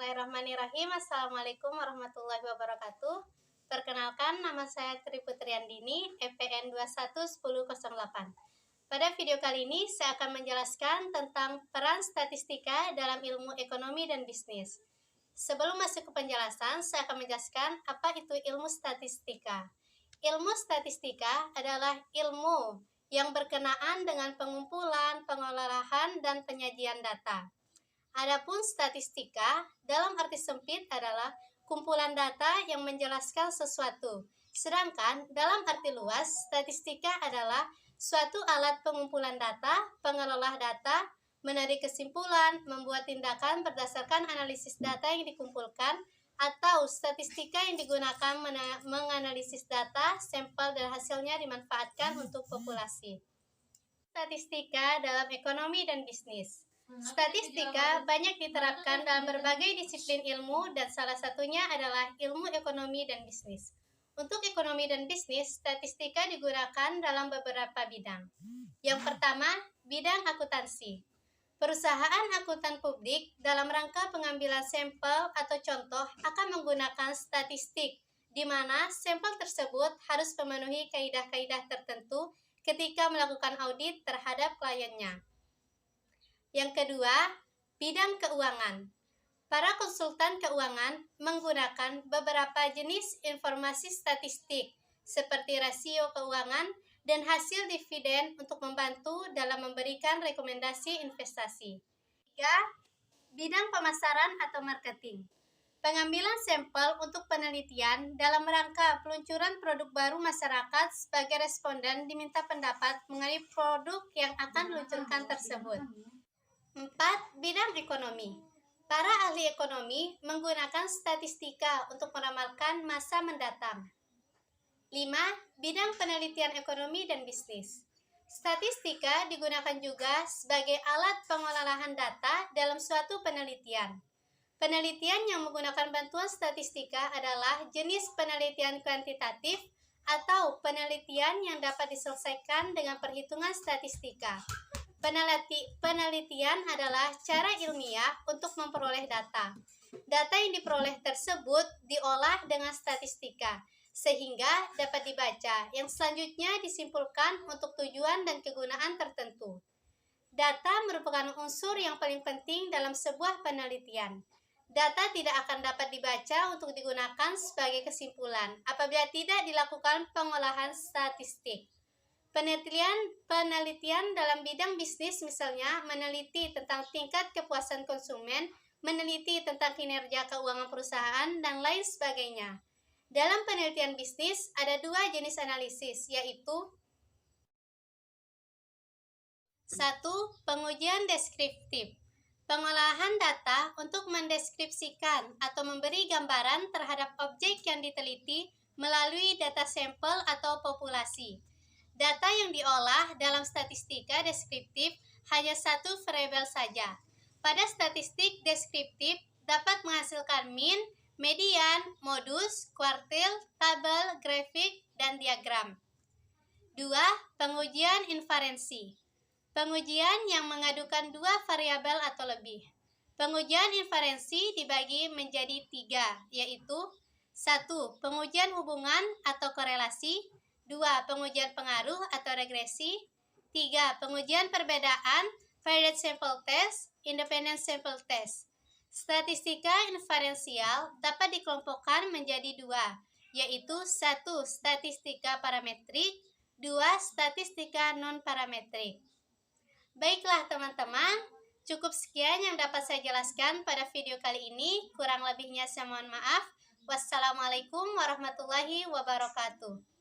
Bismillahirrahmanirrahim. Assalamualaikum warahmatullahi wabarakatuh. Perkenalkan, nama saya Tri Putriandini, EPN 211008. Pada video kali ini, saya akan menjelaskan tentang peran statistika dalam ilmu ekonomi dan bisnis. Sebelum masuk ke penjelasan, saya akan menjelaskan apa itu ilmu statistika. Ilmu statistika adalah ilmu yang berkenaan dengan pengumpulan, pengolahan, dan penyajian data. Adapun statistika dalam arti sempit adalah kumpulan data yang menjelaskan sesuatu. Sedangkan dalam arti luas, statistika adalah suatu alat pengumpulan data, pengelola data, menarik kesimpulan, membuat tindakan berdasarkan analisis data yang dikumpulkan, atau statistika yang digunakan menganalisis data, sampel dan hasilnya dimanfaatkan untuk populasi. Statistika dalam ekonomi dan bisnis. Statistika banyak diterapkan dalam berbagai disiplin ilmu dan salah satunya adalah ilmu ekonomi dan bisnis. Untuk ekonomi dan bisnis, statistika digunakan dalam beberapa bidang. Yang pertama, bidang akuntansi. Perusahaan akuntan publik dalam rangka pengambilan sampel atau contoh akan menggunakan statistik, di mana sampel tersebut harus memenuhi kaidah-kaidah tertentu ketika melakukan audit terhadap kliennya. Yang kedua, bidang keuangan. Para konsultan keuangan menggunakan beberapa jenis informasi statistik seperti rasio keuangan dan hasil dividen untuk membantu dalam memberikan rekomendasi investasi. Tiga, bidang pemasaran atau marketing. Pengambilan sampel untuk penelitian dalam rangka peluncuran produk baru masyarakat sebagai responden diminta pendapat mengenai produk yang akan diluncurkan tersebut. 4. Bidang ekonomi. Para ahli ekonomi menggunakan statistika untuk meramalkan masa mendatang. 5. Bidang penelitian ekonomi dan bisnis. Statistika digunakan juga sebagai alat pengolahan data dalam suatu penelitian. Penelitian yang menggunakan bantuan statistika adalah jenis penelitian kuantitatif atau penelitian yang dapat diselesaikan dengan perhitungan statistika. Penelitian adalah cara ilmiah untuk memperoleh data. Data yang diperoleh tersebut diolah dengan statistika, sehingga dapat dibaca, yang selanjutnya disimpulkan untuk tujuan dan kegunaan tertentu. Data merupakan unsur yang paling penting dalam sebuah penelitian. Data tidak akan dapat dibaca untuk digunakan sebagai kesimpulan apabila tidak dilakukan pengolahan statistik. Penelitian dalam bidang bisnis misalnya meneliti tentang tingkat kepuasan konsumen, meneliti tentang kinerja keuangan perusahaan, dan lain sebagainya. Dalam penelitian bisnis ada dua jenis analisis, yaitu 1. Pengujian deskriptif. Pengolahan data untuk mendeskripsikan atau memberi gambaran terhadap objek yang diteliti melalui data sampel atau populasi. Data yang diolah dalam statistika deskriptif hanya satu variabel saja. Pada statistik deskriptif dapat menghasilkan mean, median, modus, kuartil, tabel, grafik, dan diagram. 2. Pengujian inferensi. Pengujian yang mengadukan dua variabel atau lebih. Pengujian inferensi dibagi menjadi 3, yaitu 1. Pengujian hubungan atau korelasi, 2. Pengujian pengaruh atau regresi, 3. Pengujian perbedaan, varied sample test, independent sample test. Statistika inferensial dapat dikelompokkan menjadi 2, yaitu 1. Statistika parametrik, 2. Statistika non-parametrik. Baiklah teman-teman, cukup sekian yang dapat saya jelaskan pada video kali ini. Kurang lebihnya saya mohon maaf. Wassalamualaikum warahmatullahi wabarakatuh.